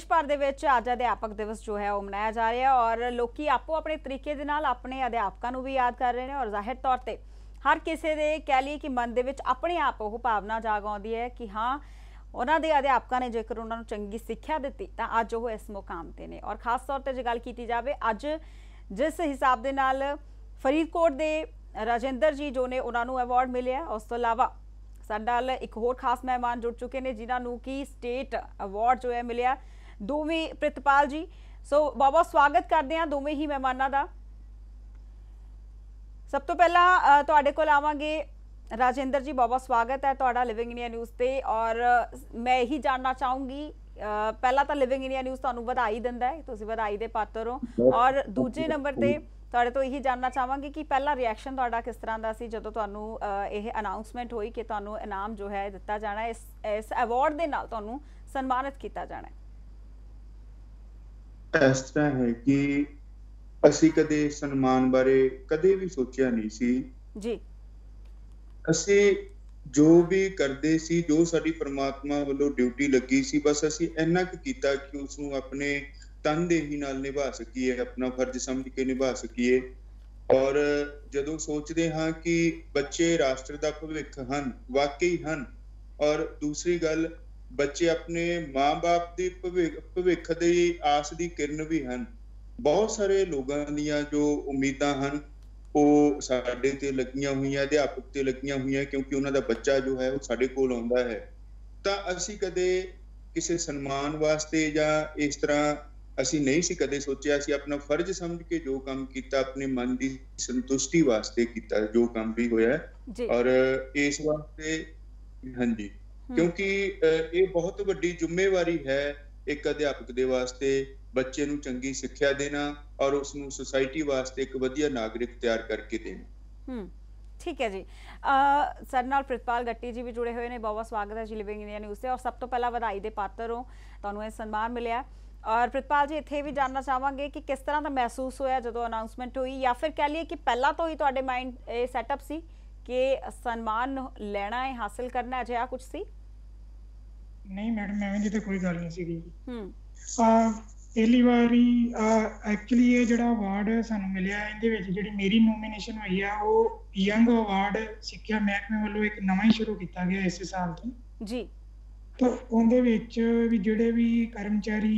देश भर दे विच अज अध्यापक दिवस जो है वो मनाया जा रहा है और लोग आपो अपने तरीके दे नाल अपने अध्यापकों को भी याद कर रहे हैं और जाहिर तौर पर हर किसी के कह लीए कि मन के अपने आप वो भावना जाग आती है कि हाँ उन्होंने अध्यापकों ने जेकर उन्होंने चंगी सिक्ख्या दी तो अज वो इस मुकाम पर ने और खास तौर पर जो गल की जाए अज जिस हिसाब के नाल फरीदकोट के राजेंद्र जी जो ने उन्होंने अवार्ड मिले उस तो इलावा साडे नाल एक होर खास मेहमान जुड़ चुके हैं जिन्होंने कि स्टेट अवार्ड जो है मिले दोवें प्रितपाल जी। सो बहुत बहुत स्वागत करते हैं दोवें ही मेहमानों का। सब तो पहला तुहाडे कोल आवांगे राजेंद्र जी, बहुत बहुत स्वागत है तुहाडा लिविंग इंडिया न्यूज़ पे और मैं यही जानना चाहूँगी पहला तो लिविंग इंडिया न्यूज़ तुहानू बधाई दिंदा है, तुसीं बधाई दे पात्र हो और दूजे नंबर ते तुहाडे तो यही जानना चाहांगे कि पहला रिएक्शन तुहाडा किस तरह का सी जदों तुहानू यह अनाउंसमेंट हुई कि तुहानू इनाम जो है दिता जाना है, इस अवार्ड दे नाल तुहानू सन्मानित किया जाना है। इस तरह है कि असी कदे सन्मान बारे कदे भी सोचा नहीं सी जी। असी जो भी करते सी जो साडी परमात्मा वालों ड्यूटी लगी सी बस असी इन्ना कीता कि उसनू अपने तनदेही नाल निभा सकीए, अपना फर्ज समझ के निभा सकीए। और जदों सोचते हाँ कि बच्चे राष्ट्र का भविख हन, वाकई हन। और दूसरी गल बच्चे अपने माँ बाप की भविख की आस की किरण भी हन। बहुत सारे लोगों दियां जो उम्मीदां हन वो साडे ते लगियां हुई, अध्यापक ते लगियां हुई, क्योंकि उन्हां दा बच्चा जो है वो साडे कोल आउंदा है। तां असीं कदे किसी सन्मान वास्ते या इस तरह असीं नहीं सी कदे सोचिया। असीं अपना फर्ज समझ के जो काम कीता, अपने मन की संतुष्टि वास्ते कीता जो काम भी होया और इस वास्ते हाँ जी, क्योंकि ये बहुत वड्डी जिम्मेवारी है एक अध्यापक दे वास्ते बच्चे नूं चंगी सिक्ख्या देना और उसनूं सोसाइटी वास्ते एक वधिया नागरिक तैयार करके देना। ठीक है जी। साडे नाल प्रितपाल गट्टी जी भी जुड़े हुए हैं, बहुत बहुत स्वागत है जी लिविंग इंडिया न्यूज़ से और सब तो पहला बधाई दे पात्र हो, तुहानूं ये सन्मान मिलिया। और प्रितपाल जी इत्थे भी जानना चाहांगे कि किस तरह का महसूस होया जदों अनाउंसमेंट हुई या फिर कह लीए कि पहला तो ही तुहाडे माइंड ये सैटअप सी कि सन्मान लैना है, हासिल करना है, अजिहा कुछ सी? नहीं मैडम, एवें दी तो कोई गल नहीं सी। पहली बारी एक्चुअली ये जो अवार्ड सानू मिले जी मेरी नोमीनेशन हुई है वो यंग अवार्ड सिक्ख्या महकमे वालों एक नवा ही शुरू किया गया इस साल तो जी। तो उहदे विच भी जिहड़े भी कर्मचारी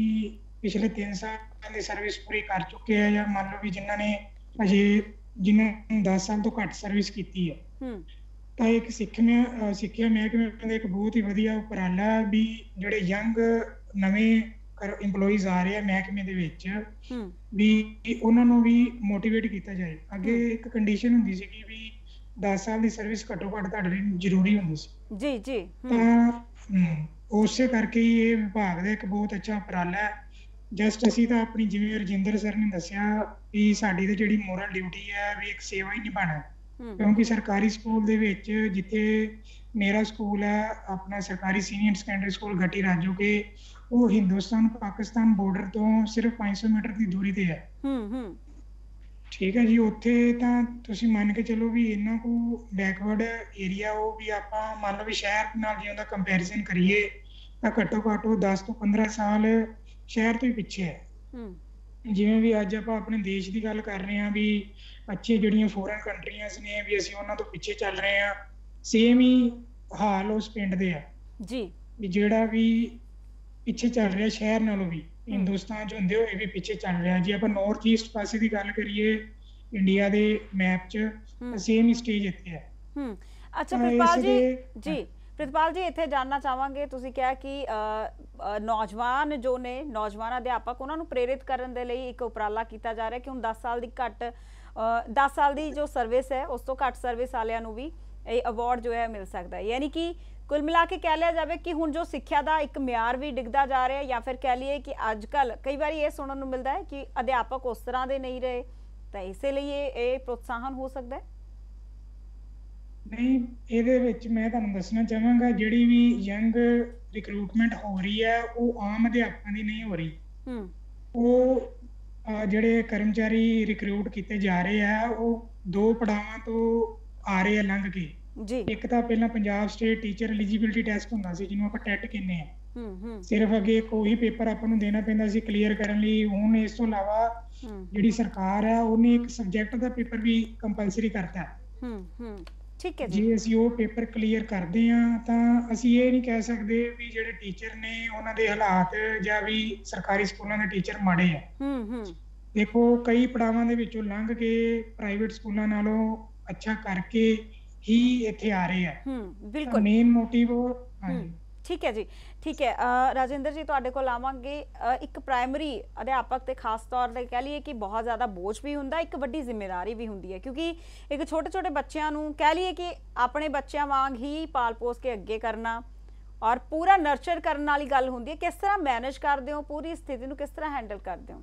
पिछले 3 साल की सर्विस पूरी कर चुके हैं या मान लो भी जिन्होंने अजे जिन्हें 10 साल तो घट सर्विस की है तो एक सिक्ख्या महकमे एक बहुत ही वधिया उपराला भी जिहड़े यंग नवे इंपलॉइज आ रहे हैं महकमे दे विच भी उन्हां नूं भी मोटिवेट किया जाए। अगे एक कंडीशन हुंदी सी कि भी 10 साल की सर्विस घट्टो घट तुहाडे लई जरूरी हुंदी सी जी जी। उस करके ही ये विभाग का एक बहुत अच्छा उपराला है। जस्ट असीं तां अपनी जिवें रजिंदर सर ने दस्सिया भी साडी ते जिहड़ी मोरल ड्यूटी है भी एक सेवा ही निभाना है, क्योंकि सरकारी स्कूल दे विच जिथे मेरा स्कूल है अपना सरकारी सीनियर सैकेंडरी स्कूल गटी राजो के वो हिंदुस्तान पाकिस्तान बॉर्डर तो सिर्फ 500 मीटर की दूरी ते है। ठीक है जी, उत्थे तां तुसीं मान के चलो भी इन्ना को बैकवर्ड एरिया वो भी आपां मान लो भी शहर नाल जे उहदा कंपैरिजन करिए तां घट्टो घट्ट 10 तो 15 साल शहर तो ही पिछे है। जिवें भी अज आपां अपने देश की गल कर रहे हैं भी अच्छी जिहड़ियां फॉरेन कंट्रीज ने भी असीं उहनां तो पिछे चल रहे हैं, सेम ही हाल उस पिंड दे है जी भी जिहड़ा भी पिछे चल रहा शहर नालों भी हिंदुस्तान जो होंदे होए भी पिछे चल रहा। जी आप नॉर्थ ईस्ट पासे की गल करिए इंडिया दे मैप च सेम ही स्टेज इत्थे है। अच्छा प्रितपाल जी प्रितपाल जी इत्थे जानना चाहांगे तुसीं कहा कि नौजवान जो ने नौजवान अध्यापक उन्होंने प्रेरित करने दे लई एक उपराला किया जा रहा है कि हुण 10 साल की घट 10 साल की जो सर्विस है उस तो घट सर्विस वालियां नूं भी अवार्ड जो है मिल सकता है, यानी कि कुल मिला के कह लिया जाए कि हुण जो सिक्ख्या का एक म्यार भी डिगदा जा रहा है या फिर कह लीए कि अजकल कई बार ये सुनने को मिलता है कि अध्यापक उस तरह के नहीं रहे तो इसलिए ये प्रोत्साहन हो सकता है। नहीं ਇਹਦੇ ਵਿੱਚ मैं ਤੁਹਾਨੂੰ ਦੱਸਣਾ ਚਾਹਾਂਗਾ ਜਿਹੜੀ ਵੀ ਯੰਗ ਰਿਕਰੂਟਮੈਂਟ ਹੋ ਰਹੀ ਹੈ ਉਹ ਆਮ ਅਧਿਆਪਕਾਂ ਦੀ ਨਹੀਂ ਹੋ ਰਹੀ। ਉਹ ਜਿਹੜੇ ਕਰਮਚਾਰੀ ਰਿਕਰੂਟ ਕੀਤੇ ਜਾ ਰਹੇ ਆ ਉਹ ਦੋ ਪੜਾਵਾਂ ਤੋਂ ਆ ਰਹੇ ਆ ਲੰਘ ਕੇ। जी एक तो पहला Punjab state teacher eligibility test हुंदा सी जिन्हों आपां टैट कहने ਸਿਰਫ ਅੱਗੇ ਕੋਈ ਪੇਪਰ ਆਪਾਂ ਨੂੰ ਦੇਣਾ ਪੈਂਦਾ ਸੀ ਕਲੀਅਰ ਕਰਨ ਲਈ। ਹੁਣ ਇਸ ਤੋਂ ਇਲਾਵਾ ਜਿਹੜੀ ਸਰਕਾਰ ਹੈ ਉਹਨੇ ਇੱਕ ਸਬਜੈਕਟ ਦਾ ਪੇਪਰ ਵੀ ਕੰਪਲਸਰੀ ਕਰਤਾ। ਠੀਕ ਹੈ ਜੀ, ਅਸੀਂ ਉਹ ਪੇਪਰ ਕਲੀਅਰ ਕਰਦੇ ਹਾਂ ਤਾਂ ਅਸੀਂ ਇਹ ਨਹੀਂ ਕਹਿ ਸਕਦੇ ਵੀ ਜਿਹੜੇ ਟੀਚਰ ਨੇ ਉਹਨਾਂ ਦੇ ਹਾਲਾਤ ਜਾਂ ਵੀ ਸਰਕਾਰੀ ਸਕੂਲਾਂ ਦੇ ਟੀਚਰ ਮਾੜੇ ਆ। ਦੇਖੋ, ਕਈ ਪੜਾਵਾਂ ਦੇ ਵਿੱਚੋਂ ਲੰਘ ਕੇ ਪ੍ਰਾਈਵੇਟ ਸਕੂਲਾਂ ਨਾਲੋਂ ਅੱਛਾ ਕਰਕੇ ਹੀ ਇੱਥੇ ਆ ਰਹੇ ਆ। ਬਿਲਕੁਲ, ਮੇਨ ਮੋਟਿਵ ਹਾਂਜੀ। ਠੀਕ ਹੈ ਜੀ, ਠੀਕ ਹੈ। ਰਾਜਿੰਦਰ ਜੀ, ਤੁਹਾਡੇ ਕੋਲ ਆਵਾਂਗੇ। ਇੱਕ ਪ੍ਰਾਇਮਰੀ ਅਧਿਆਪਕ ਤੇ ਖਾਸ ਤੌਰ ਤੇ ਕਹਿ ਲਈਏ ਕਿ ਬਹੁਤ ਜ਼ਿਆਦਾ ਬੋਝ ਵੀ ਹੁੰਦਾ, ਇੱਕ ਵੱਡੀ ਜ਼ਿੰਮੇਵਾਰੀ ਵੀ ਹੁੰਦੀ ਹੈ, ਕਿਉਂਕਿ ਇੱਕ ਛੋਟੇ ਛੋਟੇ ਬੱਚਿਆਂ ਨੂੰ ਕਹਿ ਲਈਏ ਕਿ ਆਪਣੇ ਬੱਚਿਆਂ ਵਾਂਗ ਹੀ ਪਾਲ ਪੋਸ ਕੇ ਅੱਗੇ ਕਰਨਾ ਔਰ ਪੂਰਾ ਨਰਚਰ ਕਰਨ ਵਾਲੀ ਗੱਲ ਹੁੰਦੀ ਹੈ। ਕਿਸ ਤਰ੍ਹਾਂ ਮੈਨੇਜ ਕਰਦੇ ਹੋ, ਪੂਰੀ ਸਥਿਤੀ ਨੂੰ ਕਿਸ ਤਰ੍ਹਾਂ ਹੈਂਡਲ ਕਰਦੇ ਹੋ?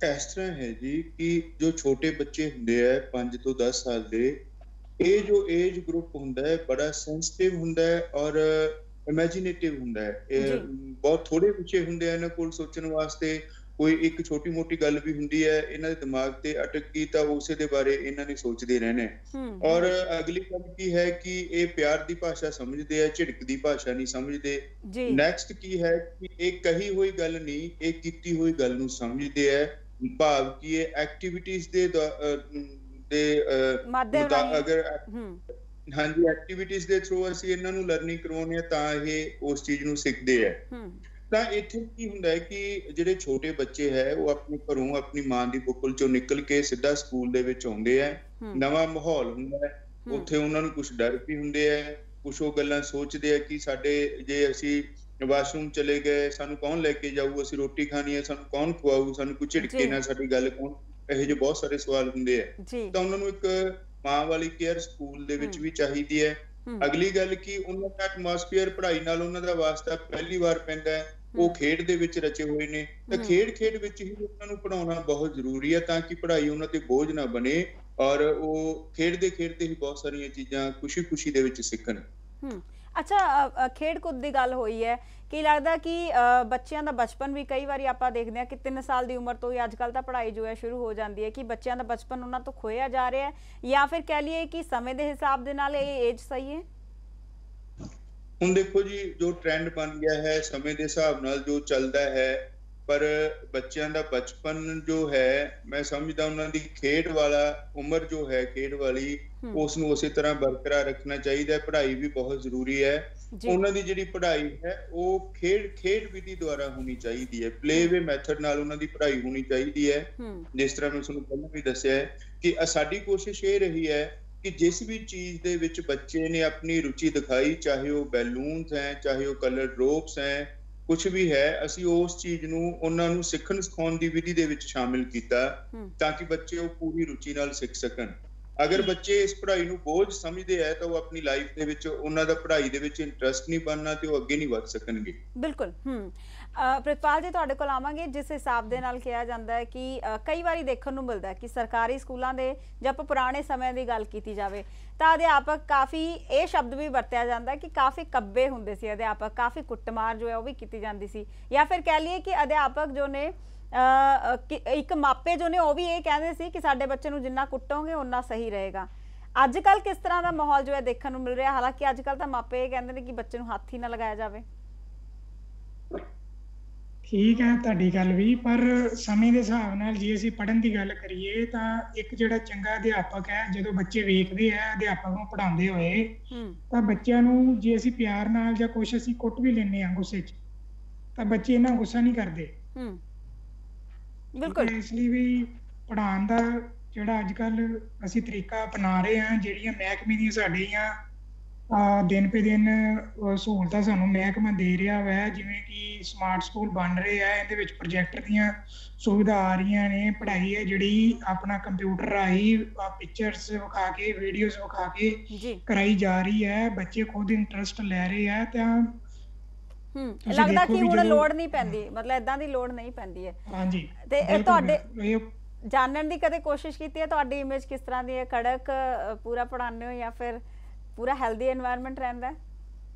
ਇਸ ਤਰ੍ਹਾਂ ਹੈ ਜੀ ਕਿ ਜੋ ਛੋਟੇ ਬੱਚੇ ਹੁੰਦੇ ਆ 5 ਤੋਂ 10 ਸਾਲ ਦੇ, ਇਹ ਜੋ ਏਜ ਗਰੁੱਪ ਹੁੰਦਾ ਹੈ ਬੜਾ ਸੈਂਸਿਟਿਵ ਹੁੰਦਾ ਹੈ ਔਰ ਇਮੈਜਿਨੇਟਿਵ ਹੁੰਦਾ ਹੈ। ਇਹ ਬਹੁਤ ਥੋੜੇ ਬੱਚੇ ਹੁੰਦੇ ਆ ਇਹਨਾਂ ਕੋਲ ਸੋਚਣ ਵਾਸਤੇ। ਕੋਈ ਇੱਕ ਛੋਟੀ ਮੋਟੀ ਗੱਲ ਵੀ ਹੁੰਦੀ ਹੈ ਇਹਨਾਂ ਦੇ ਦਿਮਾਗ ਤੇ ਅਟਕ ਗਈ ਤਾਂ ਉਸੇ ਦੇ ਬਾਰੇ ਇਹਨਾਂ ਨੇ ਸੋਚਦੇ ਰਹਿਣਾ। ਔਰ ਅਗਲੀ ਗੱਲ ਕੀ ਹੈ ਕਿ ਇਹ ਪਿਆਰ ਦੀ ਭਾਸ਼ਾ ਸਮਝਦੇ ਆ, ਝਿੜਕ ਦੀ ਭਾਸ਼ਾ ਨਹੀਂ ਸਮਝਦੇ। ਨੈਕਸਟ ਕੀ ਹੈ ਕਿ ਇਹ ਕਹੀ ਹੋਈ ਗੱਲ ਨਹੀਂ, ਇਹ ਕੀਤੀ ਹੋਈ ਗੱਲ ਨੂੰ ਸਮਝਦੇ ਆ। ਭਾਵ ਕਿ ਇਹ ਐਕਟੀਵਿਟੀਜ਼ ਦੇ ਅਗਰ ਹਾਂਜੀ ਐਕਟੀਵਿਟੀਜ਼ ਦੇ ਥਰੂ ਅਸੀਂ ਇਹਨਾਂ ਨੂੰ ਲਰਨਿੰਗ ਕਰਵਾਉਂਦੇ ਆ ਤਾਂ ਇਹ ਉਸ ਚੀਜ਼ ਨੂੰ ਸਿੱਖਦੇ ਆ। ਤਾਂ ਇੱਥੇ ਕੀ ਹੁੰਦਾ ਹੈ ਕਿ ਜਿਹੜੇ ਛੋਟੇ ਬੱਚੇ ਹੈ ਉਹ ਆਪਣੇ ਘਰੋਂ ਆਪਣੀ ਮਾਂ ਦੀ ਬੁੱਕਲ ਚੋਂ ਨਿਕਲ ਕੇ ਸਿੱਧਾ ਸਕੂਲ ਦੇ ਵਿੱਚ ਆਉਂਦੇ ਆ। ਨਵਾਂ ਮਾਹੌਲ ਹੁੰਦਾ ਹੈ, ਉੱਥੇ ਉਹਨਾਂ ਨੂੰ ਕੁਝ ਡਰ ਵੀ ਹੁੰਦੇ ਆ, ਕੁਛ ਉਹ ਗੱਲਾਂ ਸੋਚਦੇ ਆ ਕਿ ਸਾਡੇ ਜੇ ਅਸੀਂ ਵਾਸ਼ਰੂਮ ਚਲੇ ਗਏ ਸਾਨੂੰ ਕੌਣ ਲੈ ਕੇ ਜਾਊ, ਅਸੀਂ ਰੋਟੀ ਖਾਣੀ ਹੈ ਸਾਨੂੰ ਕੌਣ ਖਵਾਊ, ਸਾਨੂੰ ਕੋਈ ਝਿੜਕੇ ਨਾ ਸਾਡੀ ਗੱਲ ਕੌਣ, ਇਹੋ ਜਿਹੇ ਬਹੁਤ ਸਾਰੇ ਸਵਾਲ ਹੁੰਦੇ ਆ। ਤਾਂ ਉਹਨਾਂ ਨੂੰ ਇੱਕ ਮਾਂ ਵਾਲੀ ਕੇਅਰ ਸਕੂਲ ਦੇ ਵਿੱਚ ਵੀ ਚਾਹੀਦੀ ਹੈ। ਅਗਲੀ ਗੱਲ ਕਿ ਉਹਨਾਂ ਦਾ ਐਟਮੋਸਫੀਅਰ ਪੜ੍ਹਾਈ ਨਾਲ ਉਹਨਾਂ ਦਾ ਵਾਸਤਾ ਪਹਿਲੀ ਵਾਰ ਪੈਂਦਾ ਹੈ। ਉਹ ਖੇਡ ਦੇ ਵਿੱਚ ਰਚੇ ਹੋਏ ਨੇ ਤਾਂ ਖੇਡ ਵਿੱਚ ਹੀ ਉਹਨਾਂ ਨੂੰ ਪੜ੍ਹਾਉਣਾ ਬਹੁਤ ਜ਼ਰੂਰੀ ਹੈ ਤਾਂ ਕਿ ਪੜ੍ਹਾਈ ਉਹਨਾਂ ਤੇ ਬੋਝ ਨਾ ਬਣੇ ਔਰ ਉਹ ਖੇਡਦੇ ਹੀ ਬਹੁਤ ਸਾਰੀਆਂ ਚੀਜ਼ਾਂ ਖੁਸ਼ੀ ਦੇ ਵਿੱਚ ਸਿੱਖਣ। ਅੱਛਾ, ਖੇਡ ਕੁੱਦ ਦੀ ਗੱਲ ਹੋਈ ਹੈ, ਕੀ ਲੱਗਦਾ ਕਿ ਬੱਚਿਆਂ ਦਾ ਬਚਪਨ ਵੀ ਕਈ ਵਾਰੀ ਆਪਾਂ ਦੇਖਦੇ ਹਾਂ ਕਿ 3 ਸਾਲ ਦੀ ਉਮਰ ਤੋਂ ਹੀ ਅੱਜ ਕੱਲ੍ਹ ਤਾਂ ਪੜ੍ਹਾਈ ਜੋ ਹੈ ਸ਼ੁਰੂ ਹੋ ਜਾਂਦੀ ਹੈ, ਕਿ ਬੱਚਿਆਂ ਦਾ ਬਚਪਨ ਉਹਨਾਂ ਤੋਂ ਖੋਇਆ ਜਾ ਰਿਹਾ ਹੈ ਜਾਂ ਫਿਰ ਕਹਿ ਲਈਏ ਕਿ ਸਮੇਂ ਦੇ ਹਿਸਾਬ ਦੇ ਨਾਲ ਇਹ ਏਜ ਸਹੀ ਹੈ? ਹੁਣ ਦੇਖੋ ਜੀ, ਜੋ ਟ੍ਰੈਂਡ ਬਣ ਗਿਆ ਹੈ ਸਮੇਂ ਦੇ ਹਿਸਾਬ ਨਾਲ ਜੋ ਚੱਲਦਾ ਹੈ, ਪਰ ਬੱਚਿਆਂ ਦਾ ਬਚਪਨ ਜੋ ਹੈ ਮੈਂ ਸਮਝਦਾ ਉਹਨਾਂ ਦੀ ਖੇਡ ਵਾਲਾ ਉਮਰ ਜੋ ਹੈ ਖੇਡ ਵਾਲੀ ਉਸ ਨੂੰ ਉਸੇ ਤਰ੍ਹਾਂ ਬਰਕਰਾਰ ਰੱਖਣਾ ਚਾਹੀਦਾ ਹੈ। ਪੜ੍ਹਾਈ ਵੀ ਬਹੁਤ ਜ਼ਰੂਰੀ ਹੈ। ਉਹਨਾਂ ਦੀ ਜਿਹੜੀ ਪੜ੍ਹਾਈ ਹੈ ਉਹ ਖੇਡ ਵਿਧੀ ਦੁਆਰਾ ਹੋਣੀ ਚਾਹੀਦੀ ਹੈ, ਪਲੇਵੇ ਮੈਥਡ ਨਾਲ ਉਹਨਾਂ ਦੀ ਪੜ੍ਹਾਈ ਹੋਣੀ ਚਾਹੀਦੀ ਹੈ। ਜਿਸ ਤਰ੍ਹਾਂ ਮੈਂ ਤੁਹਾਨੂੰ ਪਹਿਲਾਂ ਵੀ ਦੱਸਿਆ ਹੈ ਕਿ ਸਾਡੀ ਕੋਸ਼ਿਸ਼ ਇਹ ਰਹੀ ਹੈ ਕਿ ਜਿਸ ਵੀ ਚੀਜ਼ ਦੇ ਵਿੱਚ ਬੱਚੇ ਨੇ ਆਪਣੀ ਰੁਚੀ ਦਿਖਾਈ, ਚਾਹੇ ਉਹ ਬੈਲੂਨਸ ਹੈ, ਚਾਹੇ ਉਹ ਕਲਰ ਡ੍ਰੌਪਸ ਹੈ, ਕੁਛ ਵੀ ਹੈ, ਅਸੀਂ ਉਸ ਚੀਜ਼ ਨੂੰ ਉਹਨਾਂ ਨੂੰ ਸਿੱਖਣ ਸਿਖਾਉਣ ਦੀ ਵਿਧੀ ਦੇ ਵਿੱਚ ਸ਼ਾਮਿਲ ਕੀਤਾ ਤਾਂ ਕਿ ਬੱਚੇ ਉਹ ਪੂਰੀ ਰੁਚੀ ਨਾਲ ਸਿੱਖ ਸਕਣ। ਅਗਰ ਬੱਚੇ ਇਸ ਪੜ੍ਹਾਈ ਨੂੰ ਬੋਝ ਸਮਝਦੇ ਹੈ ਤਾਂ ਉਹ ਆਪਣੀ ਲਾਈਫ ਦੇ ਵਿੱਚ ਉਹਨਾਂ ਦਾ ਪੜ੍ਹਾਈ ਦੇ ਵਿੱਚ ਇੰਟਰਸਟ ਨਹੀਂ ਬਣਨਾ ਤੇ ਉਹ ਅੱਗੇ ਨਹੀਂ ਵੱਧ ਸਕਣਗੇ। ਬਿਲਕੁਲ। ਪ੍ਰਿਤਪਾਲ ਜੀ, ਤੁਹਾਡੇ ਕੋਲ ਆਵਾਂਗੇ। ਜਿਸ ਹਿਸਾਬ ਦੇ ਨਾਲ ਕਿਹਾ ਜਾਂਦਾ ਹੈ ਕਿ ਕਈ ਵਾਰੀ ਦੇਖਣ ਨੂੰ ਮਿਲਦਾ ਹੈ ਕਿ ਸਰਕਾਰੀ ਸਕੂਲਾਂ ਦੇ ਜੇ ਆਪਾਂ ਪੁਰਾਣੇ ਸਮੇਂ ਦੀ ਗੱਲ ਕੀਤੀ ਜਾਵੇ ਤਾਂ ਅਧਿਆਪਕ ਕਾਫੀ ਇਹ ਸ਼ਬਦ ਵੀ ਵਰਤਿਆ ਜਾਂਦਾ ਹੈ ਕਿ ਕਾਫੀ ਕੱਬੇ ਹੁੰਦੇ ਸੀ ਅਧਿਆਪਕ, ਕਾਫੀ ਕੁੱਟਮਾਰ ਜੋ ਹੈ ਉਹ ਵੀ ਕੀਤੀ ਜਾਂਦੀ ਸੀ, ਜਾਂ ਫਿਰ ਕਹਿ ਲਈਏ ਕਿ ਅਧਿਆਪਕ ਜੋ ਨੇ ਇੱਕ ਮਾਪੇ ਜੋ ਨੇ ਉਹ ਵੀ ਇਹ ਕਹਿੰਦੇ ਸੀ ਕਿ ਸਾਡੇ ਬੱਚੇ ਨੂੰ ਜਿੰਨਾ ਕੁੱਟੋਗੇ ਉਨਾ ਸਹੀ ਰਹੇਗਾ। ਅੱਜ ਕੱਲ੍ਹ ਕਿਸ ਤਰ੍ਹਾਂ ਦਾ ਮਾਹੌਲ ਜੋ ਹੈ ਦੇਖਣ ਨੂੰ ਮਿਲ ਰਿਹਾ? ਹਾਲਾਂਕਿ ਅੱਜ ਕੱਲ੍ਹ ਤਾਂ ਮਾਪੇ ਇਹ ਕਹਿੰਦੇ ਨੇ ਕਿ ਬੱਚੇ ਨੂੰ ਹੱਥ ਹੀ ਨਾ ਲਗਾਇਆ ਜਾਵੇ। ਠੀਕ ਹੈ ਤੁਹਾਡੀ ਗੱਲ ਵੀ, ਪਰ ਸਮੇਂ ਦੇ ਹਿਸਾਬ ਨਾਲ ਜੇ ਅਸੀਂ ਪੜ੍ਹਨ ਦੀ ਗੱਲ ਕਰੀਏ ਤਾਂ ਇੱਕ ਜਿਹੜਾ ਚੰਗਾ ਅਧਿਆਪਕ ਹੈ, ਜਦੋਂ ਬੱਚੇ ਵੇਖਦੇ ਆ ਅਧਿਆਪਕ ਨੂੰ ਪੜ੍ਹਾਉਂਦੇ ਹੋਏ ਤਾਂ ਬੱਚਿਆਂ ਨੂੰ ਜੇ ਅਸੀਂ ਪਿਆਰ ਨਾਲ ਜਾਂ ਕੁਛ ਅਸੀਂ ਕੁੱਟ ਵੀ ਲੈਂਦੇ ਹਾਂ ਗੁੱਸੇ 'ਚ ਤਾਂ ਬੱਚੇ ਇੰਨਾ ਗੁੱਸਾ ਨਹੀਂ ਕਰਦੇ। ਬਿਲਕੁਲ। ਇਸ ਲਈ ਵੀ ਪੜ੍ਹਾਉਣ ਦਾ ਜਿਹੜਾ ਅੱਜ ਕੱਲ੍ਹ ਅਸੀਂ ਤਰੀਕਾ ਅਪਣਾ ਰਹੇ ਹਾਂ, ਜਿਹੜੀਆਂ ਮਹਿਕਮੇ ਦੀਆਂ ਸਾਡੀਆਂ ਦਿਨ ਪੇ ਦਿਨ ਸਹੂਲਤਾਂ ਸਾਨੂੰ ਮਹਿਕਮਾ ਦੇ ਰਿਹਾ ਵੈ, ਜਿਵੇਂ ਕਿ ਸਮਾਰਟ ਸਕੂਲ ਬਣ ਰਹੇ ਆ, ਇਹਦੇ ਵਿੱਚ ਪ੍ਰੋਜੈਕਟਰ ਦੀਆਂ ਸੁਵਿਧਾ ਆ ਰਹੀਆਂ ਨੇ। ਪੜ੍ਹਾਈ ਹੈ ਜਿਹੜੀ ਆਪਣਾ ਕੰਪਿਊਟਰ ਰਾਹੀਂ ਪਿਕਚਰਸ ਵਿਖਾ ਕੇ, ਵੀਡੀਓਜ਼ ਵਿਖਾ ਕੇ ਕਰਾਈ ਜਾ ਰਹੀ ਹੈ। ਬੱਚੇ ਖੁਦ ਇੰਟਰਸਟ ਲੈ ਰਹੇ ਆ ਤਾਂ ਲੱਗਦਾ ਕਿ ਹੁਣ ਲੋੜ ਨਹੀਂ ਪੈਂਦੀ, ਮਤਲਬ ਏਦਾਂ ਦੀ ਲੋੜ ਨਹੀਂ ਪੈਂਦੀ ਹੈ। ਹਾਂਜੀ। ਤੇ ਤੁਹਾਡੇ ਜਾਣਨ ਦੀ ਕਦੇ ਕੋਸ਼ਿਸ਼ ਕੀਤੀ ਹੈ ਤੁਹਾਡੀ ਇਮੇਜ ਕਿਸ ਤਰ੍ਹਾਂ ਦੀ ਹੈ? ਕੜਕ ਪੂਰਾ ਪੜ੍ਹਾਉਂਦੇ ਹੋ ਜਾਂ ਫਿਰ ਪੂਰਾ ਹੈਲਦੀ এনवायरमेंट ਰਹਿੰਦਾ ਹੈ?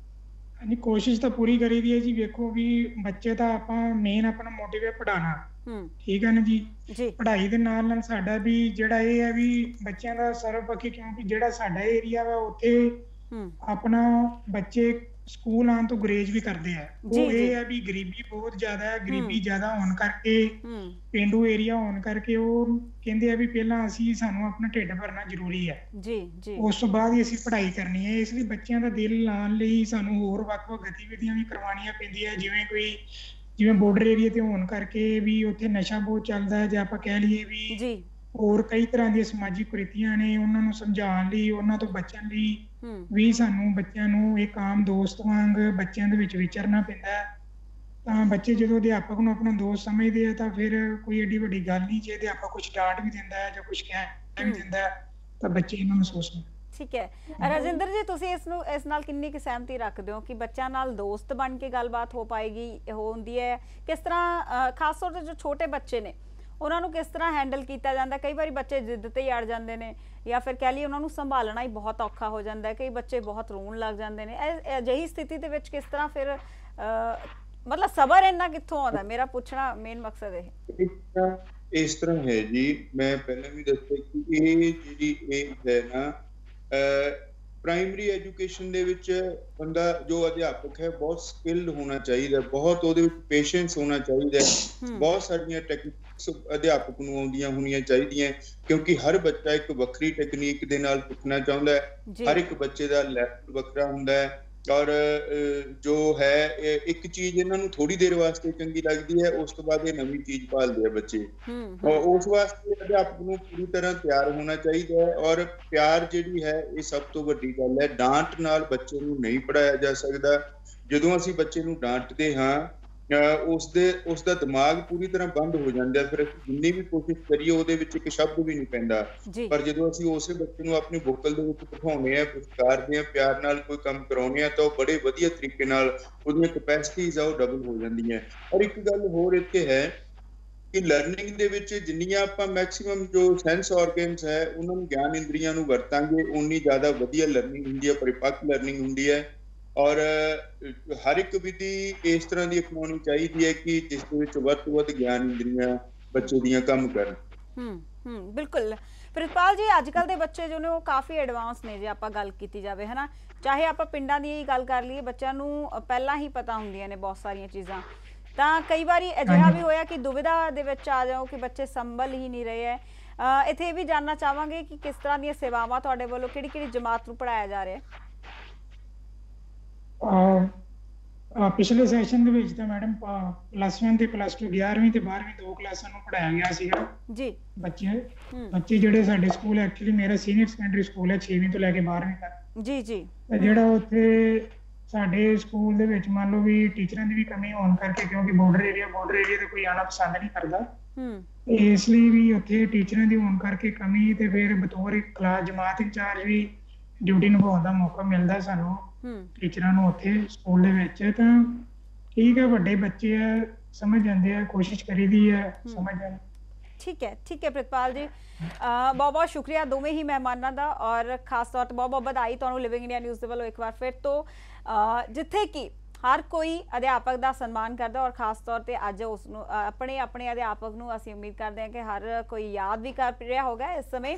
ਹਾਂਜੀ, ਕੋਸ਼ਿਸ਼ ਤਾਂ ਪੂਰੀ ਕਰੀਦੀ ਹੈ ਜੀ। ਵੇਖੋ ਵੀ ਬੱਚੇ ਤਾਂ ਆਪਾਂ ਮੇਨ ਆਪਣਾ ਮੋਟਿਵ ਹੈ ਪੜ੍ਹਾਉਣਾ, ਠੀਕ ਹੈ ਨਾ ਜੀ। ਪੜ੍ਹਾਈ ਦੇ ਨਾਲ ਨਾਲ ਸਾਡਾ ਵੀ ਜਿਹੜਾ ਇਹ ਹੈ ਵੀ ਬੱਚਿਆਂ ਦਾ ਸਰਵਪੱਖੀ, ਕਿਉਂਕਿ ਜਿਹੜਾ ਸਾਡਾ ਏਰੀਆ ਵਾ ਉੱਥੇ ਆਪਣਾ ਬੱਚੇ ਸਕੂਲ ਆਉਣ ਤੋਂ ਗੁਰੇਜ਼ ਵੀ ਕਰਦੇ ਆ। ਜੀ ਉਹ ਜੀ ਇਹ ਹੈ ਵੀ ਗਰੀਬੀ ਬਹੁਤ ਜ਼ਿਆਦਾ ਹੈ, ਗਰੀਬੀ ਹੂੰ ਜ਼ਿਆਦਾ ਹੋਣ ਕਰਕੇ, ਹੂੰ ਪੇਂਡੂ ਏਰੀਆ ਹੋਣ ਕਰਕੇ ਉਹ ਕਹਿੰਦੇ ਆ ਵੀ ਪਹਿਲਾਂ ਸਾਨੂੰ ਆਪਣਾ ਢਿੱਡ ਭਰਨਾ ਜ਼ਰੂਰੀ ਹੈ, ਜੀ ਜੀ ਉਸ ਤੋਂ ਬਾਅਦ ਹੀ ਅਸੀਂ ਪੜ੍ਹਾਈ ਕਰਨੀ ਹੈ। ਇਸ ਲਈ ਬੱਚਿਆਂ ਦਾ ਦਿਲ ਲਾਉਣ ਲਈ ਸਾਨੂੰ ਹੋਰ ਵੱਖ-ਵੱਖ ਗਤੀਵਿਧੀਆਂ ਵੀ ਕਰਵਾਉਣੀਆਂ ਪੈਂਦੀਆਂ, ਜਿਵੇਂ ਬਾਰਡਰ ਏਰੀਆ ਤੇ ਹੋਣ ਕਰਕੇ ਵੀ ਉੱਥੇ ਨਸ਼ਾ ਬਹੁਤ ਚੱਲਦਾ ਹੈ, ਜਾਂ ਆਪਾਂ ਕਹਿ ਲਈਏ ਵੀ ਜੀ ਹੋਰ ਕਈ ਤਰ੍ਹਾਂ ਦੀਆਂ ਸਮਾਜਿਕ ਕੁਰੀਤੀਆਂ ਨੇ, ਉਹਨਾਂ ਨੂੰ ਸਮਝਾਉਣ ਲਈ, ਉਹਨਾਂ ਤੋਂ ਬਚਣ ਲਈ ਹੂੰ ਵੀ ਸਾਨੂੰ ਬੱਚਿਆਂ ਨੂੰ ਇੱਕ ਆਮ ਦੋਸਤ ਵਾਂਗ ਬੱਚਿਆਂ ਦੇ ਵਿੱਚ ਵਿਚਰਨਾ ਪੈਂਦਾ ਹੈ। ਤਾਂ ਬੱਚੇ ਜਦੋਂ ਅਧਿਆਪਕ ਨੂੰ ਆਪਣਾ ਦੋਸਤ ਸਮਝਦੇ ਆ ਤਾਂ ਫਿਰ ਕੋਈ ਏਡੀ ਵੱਡੀ ਗੱਲ ਨਹੀਂ, ਜੇ ਅਧਿਆਪਕ ਕੁਝ ਡਾਂਟ ਵੀ ਦਿੰਦਾ ਹੈ ਜਾਂ ਕੁਝ ਕਹਿ ਵੀ ਹੂੰ ਦਿੰਦਾ ਹੈ ਤਾਂ ਬੱਚੇ ਇਹਨੂੰ ਮਹਿਸੂਸ ਕਰਦੇ। ਠੀਕ ਹੈ। ਰਾਜਿੰਦਰ ਜੀ, ਤੁਸੀਂ ਇਸ ਨਾਲ ਕਿੰਨੀ ਕੁ ਸਹਿਮਤੀ ਰੱਖਦੇ ਹੋ ਕਿ ਬੱਚਿਆਂ ਨਾਲ ਦੋਸਤ ਬਣ ਕੇ ਗੱਲਬਾਤ ਹੋ ਪਾਏਗੀ, ਹੁੰਦੀ ਹੈ? ਕਿਸ ਤਰ੍ਹਾਂ ਖਾਸ ਤੌਰ ਤੇ ਜੋ ਛੋਟੇ ਬੱਚੇ ਨੇ ਉਹਨਾਂ ਨੂੰ ਕਿਸ ਤਰ੍ਹਾਂ ਹੈਂਡਲ ਕੀਤਾ ਜਾਂਦਾ? ਕਈ ਵਾਰੀ ਬੱਚੇ ਜਿੱਦ ਤੇ ਹੀ ਅੜ ਜਾਂਦੇ ਨੇ, ਜਾਂ ਫਿਰ ਕਹਿ ਲਈਏ ਉਹਨਾਂ ਨੂੰ ਸੰਭਾਲਣਾ ਹੀ ਬਹੁਤ ਔਖਾ ਹੋ ਜਾਂਦਾ ਹੈ, ਕਈ ਬੱਚੇ ਬਹੁਤ ਰੋਣ ਲੱਗ ਜਾਂਦੇ ਨੇ। ਅਜਿਹੀ ਸਥਿਤੀ ਦੇ ਵਿੱਚ ਕਿਸ ਤਰ੍ਹਾਂ ਫਿਰ ਮਤਲਬ ਸਬਰ ਇੰਨਾ ਕਿੱਥੋਂ ਆਉਂਦਾ? ਮੇਰਾ ਪੁੱਛਣਾ ਮੇਨ ਮਕਸਦ ਇਹ। ਇਸ ਤਰ੍ਹਾਂ ਹੈ ਜੀ, ਮੈਂ ਪਹਿਲਾਂ ਵੀ ਦੱਸਿਆ ਕਿ ਇਹ ਜਿਹੜੀ ਇਹ ਹੈ ਨਾ, ਪ੍ਰਾਇਮਰੀ ਐਜੂਕੇਸ਼ਨ ਦੇ ਵਿੱਚ ਬੰਦਾ ਜੋ ਅਧਿਆਪਕ ਹੈ ਬਹੁਤ ਸਕਿੱਲਡ ਹੋਣਾ ਚਾਹੀਦਾ, ਬਹੁਤ ਉਹਦੇ ਵਿੱਚ ਪੇਸ਼ੈਂਸ ਹੋਣਾ ਚਾਹੀਦਾ, ਬਹੁਤ ਸਾਰੀਆਂ ਟੈਕਨੀਕਸ ਅਧਿਆਪਕ ਨੂੰ ਆਉਂਦੀਆਂ ਹੋਣੀਆਂ ਚਾਹੀਦੀਆਂ, ਕਿਉਂਕਿ ਹਰ ਬੱਚਾ ਇੱਕ ਵੱਖਰੀ ਟੈਕਨੀਕ ਦੇ ਨਾਲ ਸਿੱਖਣਾ ਚਾਹੁੰਦਾ ਹੈ, ਹਰ ਇੱਕ ਬੱਚੇ ਦਾ ਲੈਵਲ ਵੱਖਰਾ ਹੁੰਦਾ ਹੈ। ਔਰ ਜੋ ਹੈ ਇੱਕ ਚੀਜ਼ ਇਹਨਾਂ ਨੂੰ ਥੋੜੀ ਦੇਰ ਵਾਸਤੇ ਚੰਗੀ ਲੱਗਦੀ ਹੈ, ਉਸ ਤੋਂ ਬਾਅਦ ਇਹ ਨਵੀਂ ਚੀਜ਼ ਭਾਲਦੇ ਆ ਬੱਚੇ। ਉਸ ਵਾਸਤੇ ਅਧਿਆਪਕ ਨੂੰ ਪੂਰੀ ਤਰ੍ਹਾਂ ਤਿਆਰ ਹੋਣਾ ਚਾਹੀਦਾ ਹੈ। ਔਰ ਪਿਆਰ ਜਿਹੜੀ ਹੈ ਇਹ ਸਭ ਤੋਂ ਵੱਡੀ ਗੱਲ ਹੈ। ਡਾਂਟ ਨਾਲ ਬੱਚੇ ਨੂੰ ਨਹੀਂ ਪੜ੍ਹਾਇਆ ਜਾ ਸਕਦਾ। ਜਦੋਂ ਅਸੀਂ ਬੱਚੇ ਨੂੰ ਡਾਂਟਦੇ ਹਾਂ ਉਸ ਦਾ ਦਿਮਾਗ ਪੂਰੀ ਤਰ੍ਹਾਂ ਬੰਦ ਹੋ ਜਾਂਦਾ, ਫਿਰ ਅਸੀਂ ਜਿੰਨੀ ਵੀ ਕੋਸ਼ਿਸ਼ ਕਰੀਏ ਉਹਦੇ ਵਿੱਚ ਇੱਕ ਸ਼ਬਦ ਵੀ ਨਹੀਂ ਪੈਂਦਾ। ਪਰ ਜਦੋਂ ਅਸੀਂ ਉਸੇ ਬੱਚੇ ਨੂੰ ਆਪਣੀ ਬੁੱਕਲ ਦੇ ਵਿੱਚ ਬਿਠਾਉਂਦੇ ਹਾਂ, ਪੁਚਕਾਰਦੇ ਹਾਂ, ਪਿਆਰ ਨਾਲ ਕੋਈ ਕੰਮ ਕਰਾਉਂਦੇ ਹਾਂ ਤਾਂ ਉਹ ਬੜੇ ਵਧੀਆ ਤਰੀਕੇ ਨਾਲ ਉਹਦੀਆਂ ਕਪੈਸਿਟੀਜ਼ ਆ ਉਹ ਡਬਲ ਹੋ ਜਾਂਦੀਆਂ। ਔਰ ਇੱਕ ਗੱਲ ਹੋਰ ਇੱਥੇ ਹੈ ਕਿ ਲਰਨਿੰਗ ਦੇ ਵਿੱਚ ਜਿੰਨੀਆਂ ਆਪਾਂ ਮੈਕਸਿਮਮ ਜੋ ਸੈਂਸ ਆਰਗਨਸ ਹੈ ਉਹਨਾਂ ਨੂੰ, ਗਿਆਨ ਇੰਦਰੀਆਂ ਨੂੰ ਵਰਤਾਂਗੇ, ਉਨੀ ਜ਼ਿਆਦਾ ਵਧੀਆ ਲਰਨਿੰਗ ਹੁੰਦੀ ਹੈ, ਪਰਿਪੱਕ ਲਰਨਿੰਗ ਹੁੰਦੀ ਹੈ। ਔਰ ਹਰ ਇੱਕ ਵਿਧੀ ਇਸ ਤਰ੍ਹਾਂ ਦੀ ਅਪਣਾਉਣੀ ਚਾਹੀਦੀ ਹੈ ਕਿ ਜਿਸ ਦੇ ਵਿੱਚ ਵੱਧ ਤੋਂ ਵੱਧ ਗਿਆਨ ਇੰਦਰੀਆਂ ਬੱਚੇ ਦੀਆਂ ਕੰਮ ਕਰਨ। ਬਿਲਕੁਲ। ਪ੍ਰਿਤਪਾਲ ਜੀ, ਅੱਜ ਕੱਲ੍ਹ ਦੇ ਬੱਚੇ ਜੋ ਨੇ ਉਹ ਕਾਫੀ ਐਡਵਾਂਸ ਨੇ, ਜੇ ਆਪਾਂ ਗੱਲ ਕੀਤੀ ਜਾਵੇ, ਹੈ ਨਾ। ਚਾਹੇ ਆਪਾਂ ਪਿੰਡਾਂ ਦੀ ਗੱਲ ਕਰ ਲਈਏ, ਬੱਚਿਆਂ ਨੂੰ ਪਹਿਲਾਂ ਹੀ ਪਤਾ ਹੁੰਦੀਆਂ ਨੇ ਬਹੁਤ ਸਾਰੀਆਂ ਚੀਜ਼ਾਂ। ਤਾਂ ਕਈ ਵਾਰੀ ਅਜਿਹਾ ਵੀ ਹੋਇਆ ਕਿ ਦੁਵਿਧਾ ਦੇ ਵਿੱਚ ਆ ਜਾਓ ਕਿ ਬੱਚੇ ਸੰਭਲ ਹੀ ਨਹੀਂ ਰਹੇ ਹੈ। ਇੱਥੇ ਇਹ ਵੀ ਜਾਣਨਾ ਚਾਹਾਂਗੇ ਕਿ ਕਿਸ ਤਰ੍ਹਾਂ ਦੀਆਂ ਸੇਵਾਵਾਂ ਤੁਹਾਡੇ ਵੱਲੋਂ ਕਿਹੜੀ ਜਮਾਤ ਨੂੰ ਪੜ੍ਹਾਇਆ ਜਾ ਰਿਹਾ? ਪਿਛਲੇ ਸੈਸ਼ਨ ਦੇ ਵਿੱਚ ਤਾਂ ਮੈਡਮ +1 ਤੇ +2 11ਵੀਂ ਤੇ 12ਵੀਂ ਦੋ ਕਲਾਸਾਂ ਨੂੰ ਪੜ੍ਹਾਇਆ ਗਿਆ ਸੀਗਾ ਜੀ। ਬੱਚੇ ਜਿਹੜੇ ਸਾਡੇ ਸਕੂਲ, ਐਕਚੁਅਲੀ ਮੇਰਾ ਸੀਨੀਅਰ ਸੈਕੰਡਰੀ ਸਕੂਲ ਹੈ 6ਵੀਂ ਤੋਂ ਲੈ ਕੇ 12ਵੀਂ ਤੱਕ ਜੀ ਜੀ। ਤੇ ਜਿਹੜਾ ਉੱਥੇ ਸਾਡੇ ਸਕੂਲ ਦੇ ਵਿੱਚ ਮੰਨ ਲਓ ਵੀ ਟੀਚਰਾਂ ਦੀ ਵੀ ਕਮੀ ਹੋਣ ਕਰਕੇ, ਕਿਉਂਕਿ ਬਾਰਡਰ ਏਰੀਆ ਤੇ ਕੋਈ ਆਉਣਾ ਪਸੰਦ ਨਹੀਂ ਕਰਦਾ, ਇਸ ਲਈ ਵੀ ਉੱਥੇ ਟੀਚਰਾਂ ਦੀ ਹੋਣ ਕਰਕੇ ਕਮੀ, ਤੇ ਫਿਰ ਬਤੌਰ ਕਲਾਸ ਜਮਾਤ ਇੰਚਾਰਜ ਵੀ ਡਿਊਟੀ ਨਿਭਾਉਣ ਦਾ ਮੌਕਾ ਮਿਲਦਾ ਸਾਨੂੰ ਟੀਚਰਾਂ ਨੂੰ ਉੱਥੇ ਸਕੂਲ ਦੇ ਵਿੱਚ। ਤਾਂ ਠੀਕ ਹੈ, ਵੱਡੇ ਬੱਚੇ ਆ, ਸਮਝ ਜਾਂਦੇ ਆ, ਕੋਸ਼ਿਸ਼ ਕਰੀਦੀ ਹੈ ਸਮਝ ਜਾਣ। ਠੀਕ ਹੈ ਪ੍ਰਿਤਪਾਲ ਜੀ, ਬਹੁਤ ਬਹੁਤ ਸ਼ੁਕਰੀਆ ਦੋਵੇਂ ਹੀ ਮਹਿਮਾਨਾਂ ਦਾ, ਔਰ ਖਾਸ ਤੌਰ ਤੇ ਬਹੁਤ ਵਧਾਈ ਤੁਹਾਨੂੰ ਲਿਵਿੰਗ ਇੰਡੀਆ ਨਿਊਜ਼ ਦੇ ਵੱਲੋਂ ਇੱਕ ਵਾਰ ਫਿਰ ਤੋਂ, ਜਿੱਥੇ ਕਿ ਹਰ ਕੋਈ ਅਧਿਆਪਕ ਦਾ ਸਨਮਾਨ ਕਰਦਾ, ਔਰ ਖਾਸ ਤੌਰ ਤੇ ਅੱਜ ਉਸ ਨੂੰ ਆਪਣੇ ਅਧਿਆਪਕ ਨੂੰ ਅਸੀਂ ਉਮੀਦ ਕਰਦੇ ਹਾਂ ਕਿ ਹਰ ਕੋਈ ਯਾਦ ਵੀ ਕਰ ਰਿਹਾ ਹੋਗਾ ਇਸ ਸਮੇਂ।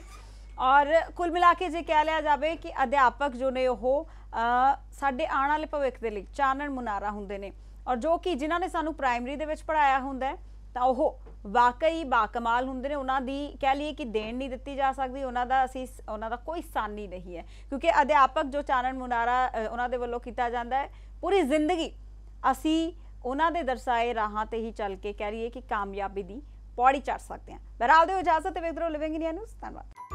ਔਰ ਕੁੱਲ ਮਿਲਾ ਕੇ ਜੇ ਕਹਿ ਲਿਆ ਜਾਵੇ ਕਿ ਅਧਿਆਪਕ ਜੋ ਨੇ ਉਹ ਸਾਡੇ ਆਉਣ ਵਾਲੇ ਭਵਿੱਖ ਦੇ ਲਈ ਚਾਨਣ ਮੁਨਾਰਾ ਹੁੰਦੇ ਨੇ, ਔਰ ਜੋ ਕਿ ਜਿਨ੍ਹਾਂ ਨੇ ਸਾਨੂੰ ਪ੍ਰਾਇਮਰੀ ਦੇ ਵਿੱਚ ਪੜ੍ਹਾਇਆ ਹੁੰਦਾ ਹੈ ਤਾਂ ਉਹ ਵਾਕਈ ਬਾਕਮਾਲ ਹੁੰਦੇ ਨੇ। ਉਹਨਾਂ ਦੀ ਕਹਿ ਲਈਏ ਕਿ ਦੇਣ ਨਹੀਂ ਦਿੱਤੀ ਜਾ ਸਕਦੀ, ਉਹਨਾਂ ਦਾ ਕੋਈ ਸਾਨੀ ਨਹੀਂ ਹੈ, ਕਿਉਂਕਿ ਅਧਿਆਪਕ ਜੋ ਚਾਨਣ ਮੁਨਾਰਾ ਉਹਨਾਂ ਦੇ ਵੱਲੋਂ ਕੀਤਾ ਜਾਂਦਾ ਹੈ, ਪੂਰੀ ਜ਼ਿੰਦਗੀ ਅਸੀਂ ਉਹਨਾਂ ਦੇ ਦਰਸਾਏ ਰਾਹਾਂ ਤੇ ਹੀ ਚੱਲ ਕੇ ਕਹਿ ਲਈਏ ਕਿ ਕਾਮਯਾਬੀ ਦੀ ਪੌੜੀ ਚੜ੍ਹ ਸਕਦੇ ਹਾਂ। ਬਹਰਾਲ ਦਿਓ ਇਜਾਜ਼ਤ, ਵੇਖਦੇ ਰਹੋ ਲਿਵਿੰਗ ਇੰਡੀਆ ਨਿਊਜ਼। ਧੰਨਵਾਦ।